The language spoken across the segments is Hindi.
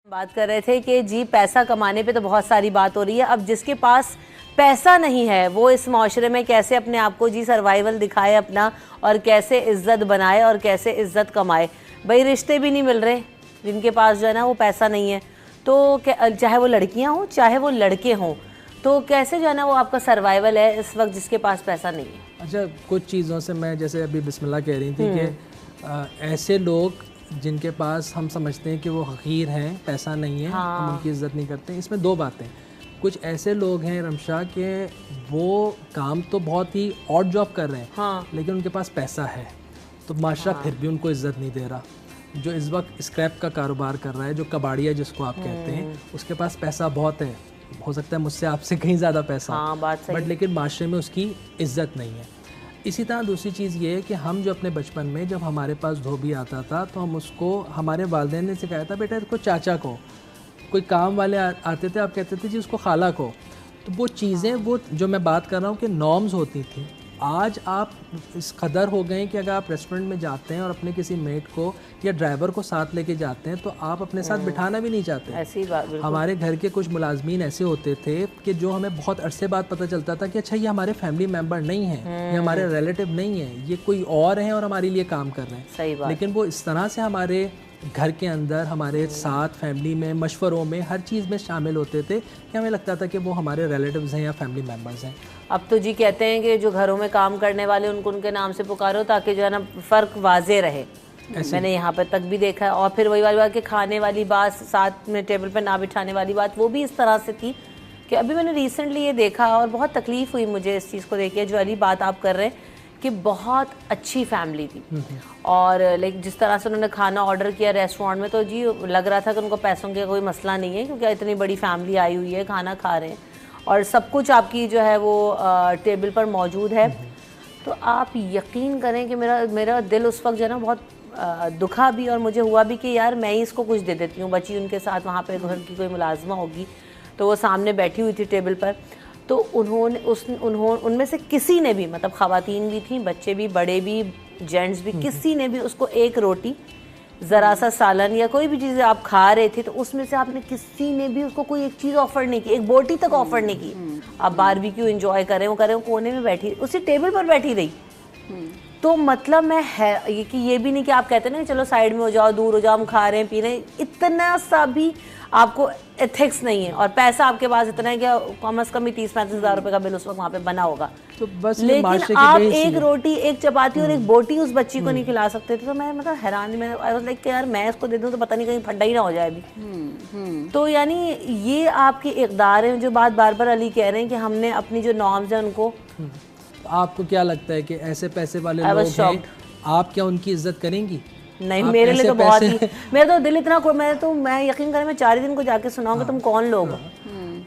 बात कर रहे थे कि जी पैसा कमाने पे तो बहुत सारी बात हो रही है। अब जिसके पास पैसा नहीं है वो इस माशरे में कैसे अपने आप को जी सर्वाइवल दिखाए अपना, और कैसे इज्जत बनाए और कैसे इज्जत कमाए। भाई रिश्ते भी नहीं मिल रहे जिनके पास जो है ना वो पैसा नहीं है, तो चाहे वो लड़कियां हों चाहे वो लड़के हों, तो कैसे जो है ना वो आपका सर्वाइवल है इस वक्त जिसके पास पैसा नहीं है। अच्छा, कुछ चीज़ों से मैं जैसे अभी बिस्मिल्लाह कह रही थी कि ऐसे लोग जिनके पास हम समझते हैं कि वो हकीर हैं, पैसा नहीं है, हम उनकी इज्जत नहीं करते। इसमें दो बातें, कुछ ऐसे लोग हैं रमशा के वो काम तो बहुत ही ऑड जॉब कर रहे हैं लेकिन उनके पास पैसा है तो माशरा फिर भी उनको इज्जत नहीं दे रहा। जो इस वक्त स्क्रैप का कारोबार कर रहा है, जो कबाड़िया जिसको आप कहते हैं, उसके पास पैसा बहुत है, हो सकता है मुझसे आपसे कहीं ज़्यादा पैसा, बट लेकिन माशरे में उसकी इज्जत नहीं है। इसी तरह दूसरी चीज़ ये है कि हम जो अपने बचपन में जब हमारे पास धोबी आता था तो हम उसको, हमारे वालिदैन ने सिखाया था बेटा इसको चाचा को, कोई काम वाले आते थे आप कहते थे जी उसको खाला को। तो वो चीज़ें, वो जो मैं बात कर रहा हूँ कि नॉर्म्स होती थी, आज आप इस कदर हो गए कि अगर आप रेस्टोरेंट में जाते हैं और अपने किसी मेट को या ड्राइवर को साथ लेके जाते हैं तो आप अपने साथ बिठाना भी नहीं चाहते। ऐसी बात हमारे घर के कुछ मुलाजमीन ऐसे होते थे कि जो हमें बहुत अरसे बाद पता चलता था कि अच्छा ये हमारे फैमिली मेम्बर नहीं है, ये हमारे रिलेटिव नहीं है, ये कोई और हैं और हमारे लिए काम कर रहे हैं। सही बात। लेकिन वो इस तरह से हमारे घर के अंदर हमारे साथ फैमिली में मशवरों में हर चीज़ में शामिल होते थे कि हमें लगता था कि वो हमारे रिलेटिव्स हैं या फैमिली मेम्बर्स हैं। अब तो जी कहते हैं कि जो घरों में काम करने वाले उनको उनके नाम से पुकारो ताकि जो है ना फ़र्क वाजे रहे। मैंने यहाँ पर तक भी देखा है। और फिर वही वाली बात कि खाने वाली बात, साथ में टेबल पर ना बिठाने वाली बात, वो भी इस तरह से थी कि अभी मैंने रिसेंटली ये देखा और बहुत तकलीफ़ हुई मुझे इस चीज़ को देख के। जो वाली बात आप कर रहे हैं कि बहुत अच्छी फैमिली थी और लाइक जिस तरह से उन्होंने खाना ऑर्डर किया रेस्टोरेंट में, तो जी लग रहा था कि उनको पैसों का कोई मसला नहीं है क्योंकि इतनी बड़ी फैमिली आई हुई है, खाना खा रहे हैं और सब कुछ आपकी जो है वो टेबल पर मौजूद है। तो आप यकीन करें कि मेरा दिल उस वक्त जो है ना बहुत दुखा भी और मुझे हुआ भी कि यार मैं ही इसको कुछ दे देती हूँ। बची उनके साथ वहाँ पे घर की कोई मुलाजमा होगी तो वो सामने बैठी हुई थी टेबल पर, तो उनमें से किसी ने भी, मतलब ख़वातीन भी थी, बच्चे भी, बड़े भी, जेंट्स भी, किसी ने भी उसको एक रोटी, ज़रा सा सालन या कोई भी चीज़ आप खा रहे थे तो उसमें से आपने किसी ने भी उसको कोई एक चीज़ ऑफर नहीं की, एक बोटी तक ऑफर नहीं की। आप बारबेक्यू एंजॉय करें, वो कोने में बैठी, उसी टेबल पर बैठी रही। तो मतलब मैं है कि ये भी नहीं कि आप कहते हैं ना चलो साइड में हो जाओ, दूर हो जाओ, हम खा रहे हैं पी रहे हैं, इतना सा भी आपको एथिक्स नहीं है। और पैसा आपके पास इतना है कि कम से कम ही 30-35 हज़ार रुपये का बिल उस वक्त वहाँ पे बना होगा, तो बस लेकिन आप एक रोटी, एक चपाती और एक बोटी उस बच्ची को नहीं खिला सकते थे। तो मैं मतलब हैरान, मैं आई वाज लाइक कि यार मैं इसको दे दूँ तो पता नहीं कहीं फड्डा ही ना हो जाए अभी। तो यानी ये आपके इक़दार हैं जो बात बार बार अली कह रहे हैं कि हमने अपनी जो नॉर्म्स हैं उनको। आपको क्या लगता है कि ऐसे पैसे वाले लोग हैं, आप क्या उनकी इज्जत करेंगी? नहीं, मेरे लिए तो बहुत ही, मेरा तो दिल इतना, मैं यकीन करें मैं 4 दिन को जाके सुनाऊंगा तुम कौन लोग हो।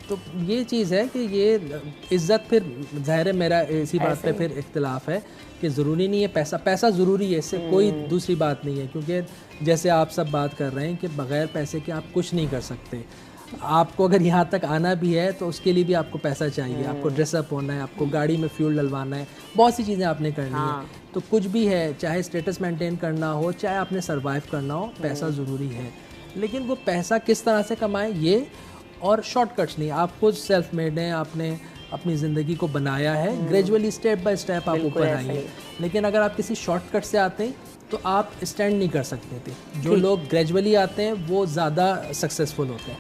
तो ये चीज़ है कि ये इज्जत, फिर ज़ाहिर है मेरा इसी बात पे फिर इख्तिलाफ है कि ज़रूरी नहीं है पैसा ज़रूरी है, इससे कोई दूसरी बात नहीं है। क्योंकि जैसे आप सब बात कर रहे हैं कि बग़ैर पैसे के आप कुछ नहीं कर सकते। आपको अगर यहाँ तक आना भी है तो उसके लिए भी आपको पैसा चाहिए, आपको ड्रेसअप होना है, आपको गाड़ी में फ्यूल डलवाना है, बहुत सी चीज़ें आपने करनी है। तो कुछ भी है, चाहे स्टेटस मेंटेन करना हो, चाहे आपने सरवाइव करना हो, पैसा ज़रूरी है। लेकिन वो पैसा किस तरह से कमाएं, ये और शॉर्टकट्स नहीं। आप खुद सेल्फ मेड हैं, आपने अपनी ज़िंदगी को बनाया है, ग्रेजुअली स्टेप बाय स्टेप आप ऊपर आइए। लेकिन अगर आप किसी शॉर्टकट से आते हैं तो आप स्टैंड नहीं कर सकते थे। जो लोग ग्रेजुअली आते हैं वो ज़्यादा सक्सेसफुल होते हैं।